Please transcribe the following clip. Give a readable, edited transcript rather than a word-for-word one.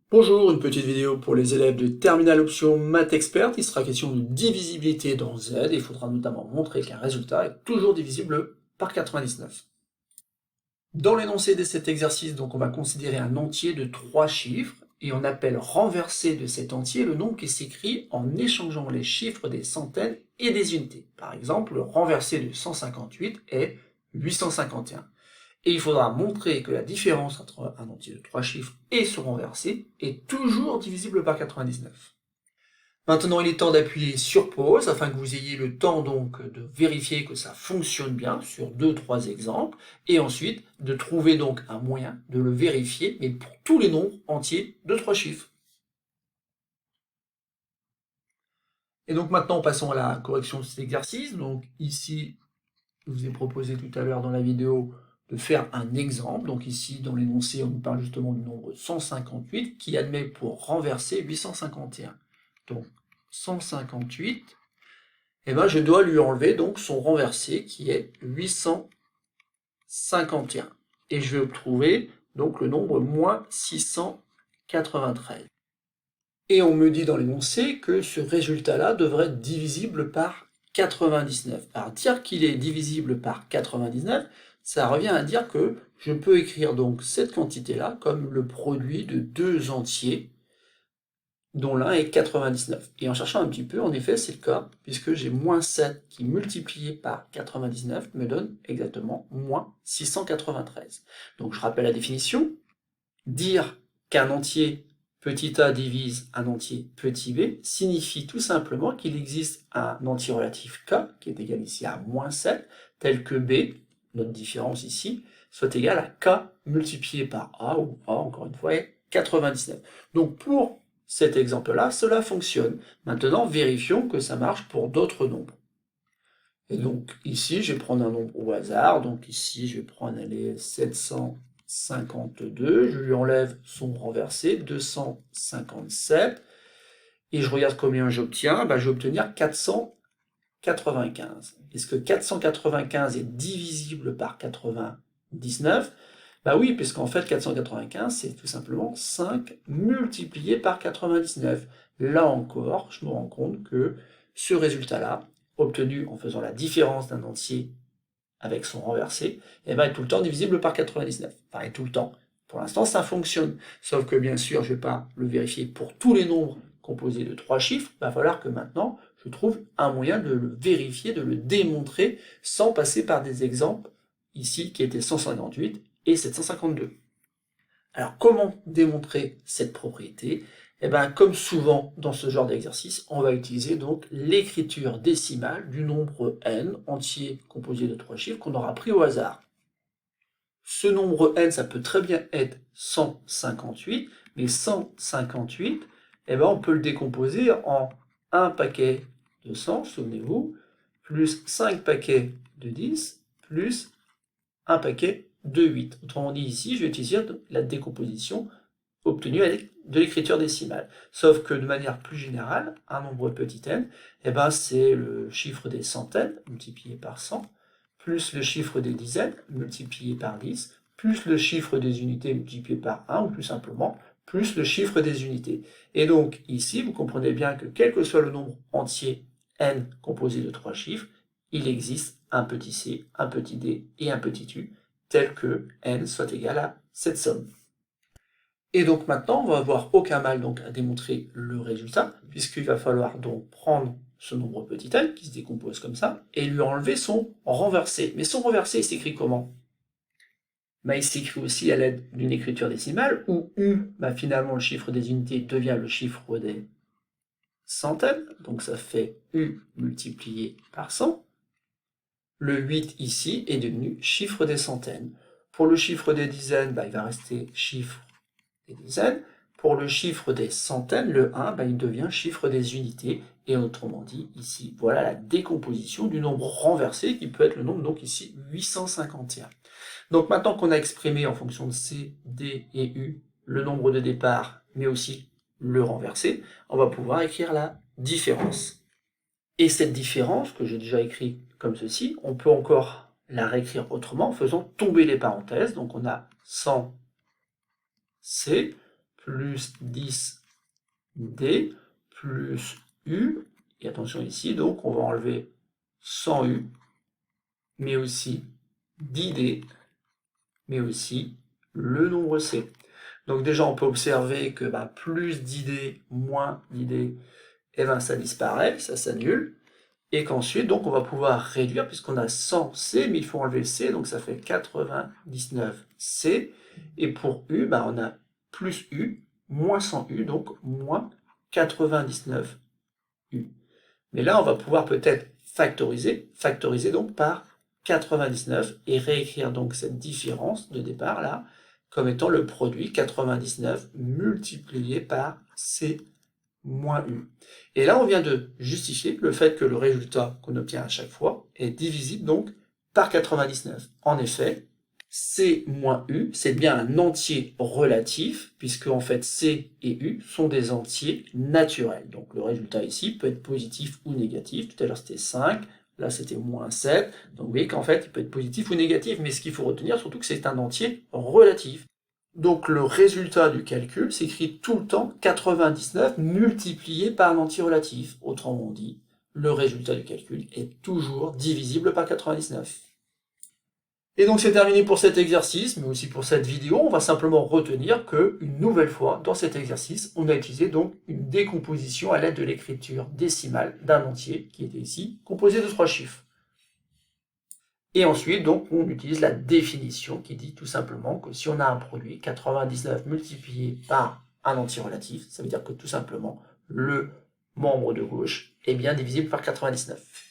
Bonjour, une petite vidéo pour les élèves de Terminal Option Maths Expert. Il sera question de divisibilité dans Z et il faudra notamment montrer qu'un résultat est toujours divisible par 99. Dans l'énoncé de cet exercice, donc, on va considérer un entier de 3 chiffres et on appelle renversé de cet entier le nombre qui s'écrit en échangeant les chiffres des centaines et des unités. Par exemple, le renversé de 158 est 851. Et il faudra montrer que la différence entre un entier de 3 chiffres et son renversé est toujours divisible par 99. Maintenant, il est temps d'appuyer sur pause afin que vous ayez le temps donc de vérifier que ça fonctionne bien sur 2-3 exemples et ensuite de trouver donc un moyen de le vérifier mais pour tous les nombres entiers de 3 chiffres. Et donc maintenant, passons à la correction de cet exercice. Donc ici, je vous ai proposé tout à l'heure dans la vidéo de faire un exemple. Donc ici, dans l'énoncé, on nous parle justement du nombre 158 qui admet pour renverser 851. Donc 158, et ben je dois lui enlever donc son renversé qui est 851. Et je vais trouver donc le nombre moins 693. Et on me dit dans l'énoncé que ce résultat-là devrait être divisible par 99. Alors dire qu'il est divisible par 99, ça revient à dire que je peux écrire donc cette quantité-là comme le produit de deux entiers, dont l'un est 99. Et en cherchant un petit peu, en effet, c'est le cas, puisque j'ai moins 7 qui multiplié par 99 me donne exactement moins 693. Donc je rappelle la définition, dire qu'un entier petit a divise un entier petit b signifie tout simplement qu'il existe un entier relatif k, qui est égal ici à moins 7, tel que b, notre différence ici, soit égal à k multiplié par a, où a, encore une fois, est 99. Donc pour cet exemple-là, cela fonctionne. Maintenant, vérifions que ça marche pour d'autres nombres. Et donc ici, je vais prendre un nombre au hasard. Donc ici, je vais prendre les 752. Je lui enlève son renversé, 257. Et je regarde combien j'obtiens. Ben, je vais obtenir 495. Est-ce que 495 est divisible par 99? Bah oui, puisqu'en fait 495 c'est tout simplement 5 multiplié par 99. Là encore, je me rends compte que ce résultat-là, obtenu en faisant la différence d'un entier avec son renversé, eh ben, est tout le temps divisible par 99. Enfin, est tout le temps. Pour l'instant, ça fonctionne. Sauf que bien sûr, je ne vais pas le vérifier pour tous les nombres composés de 3 chiffres. Il va falloir que maintenant, je trouve un moyen de le vérifier, de le démontrer, sans passer par des exemples, ici, qui étaient 158 et 752. Alors, comment démontrer cette propriété? Eh bien, comme souvent dans ce genre d'exercice, on va utiliser donc l'écriture décimale du nombre n entier composé de 3 chiffres qu'on aura pris au hasard. Ce nombre n, ça peut très bien être 158, mais 158, eh ben, on peut le décomposer en un paquet de 100, souvenez-vous, plus 5 paquets de 10, plus un paquet de 8. Autrement dit, ici, je vais utiliser la décomposition obtenue avec de l'écriture décimale. Sauf que de manière plus générale, un nombre petit n, eh ben, c'est le chiffre des centaines multiplié par 100, plus le chiffre des dizaines multiplié par 10, plus le chiffre des unités multiplié par 1, ou plus simplement, plus le chiffre des unités. Et donc ici, vous comprenez bien que quel que soit le nombre entier n composé de 3 chiffres, il existe un petit c, un petit d et un petit u, tel que n soit égal à cette somme. Et donc maintenant, on va avoir aucun mal donc à démontrer le résultat, puisqu'il va falloir donc prendre ce nombre petit n, qui se décompose comme ça, et lui enlever son renversé. Mais son renversé, il s'écrit comment? Il s'écrit aussi à l'aide d'une écriture décimale, où u, finalement, le chiffre des unités devient le chiffre des centaines, donc ça fait u multiplié par 100. Le 8 ici est devenu chiffre des centaines. Pour le chiffre des dizaines, il va rester chiffre des dizaines. Pour le chiffre des centaines, le 1, il devient chiffre des unités. Et autrement dit, ici, voilà la décomposition du nombre renversé, qui peut être le nombre, donc ici, 851. Donc maintenant qu'on a exprimé en fonction de C, D et U le nombre de départ, mais aussi le renversé, on va pouvoir écrire la différence. Et cette différence, que j'ai déjà écrit comme ceci, on peut encore la réécrire autrement en faisant tomber les parenthèses. Donc on a 100C plus 10D plus U. Et attention ici, donc on va enlever 100U, mais aussi 10D, mais aussi le nombre C. Donc déjà, on peut observer que plus d'idées, moins d'idées, et ça disparaît, ça s'annule. Et qu'ensuite, donc, on va pouvoir réduire, puisqu'on a 100 C, mais il faut enlever C, donc ça fait 99 C. Et pour U, on a plus U, moins 100 U, donc moins 99 U. Mais là, on va pouvoir peut-être factoriser donc par 99 et réécrire donc cette différence de départ là comme étant le produit 99 multiplié par C moins U. Et là, on vient de justifier le fait que le résultat qu'on obtient à chaque fois est divisible donc par 99. En effet, C moins U, c'est bien un entier relatif, puisque en fait C et U sont des entiers naturels. Donc le résultat ici peut être positif ou négatif. Tout à l'heure c'était 5, là c'était moins 7. Donc vous voyez qu'en fait il peut être positif ou négatif, mais ce qu'il faut retenir surtout que c'est un entier relatif. Donc le résultat du calcul s'écrit tout le temps 99 multiplié par l'entier relatif. Autrement dit, le résultat du calcul est toujours divisible par 99. Et donc c'est terminé pour cet exercice, mais aussi pour cette vidéo. On va simplement retenir que, une nouvelle fois, dans cet exercice, on a utilisé donc une décomposition à l'aide de l'écriture décimale d'un entier, qui était ici, composé de 3 chiffres. Et ensuite, donc, on utilise la définition qui dit tout simplement que si on a un produit 99 multiplié par un entier relatif, ça veut dire que tout simplement, le membre de gauche est bien divisible par 99.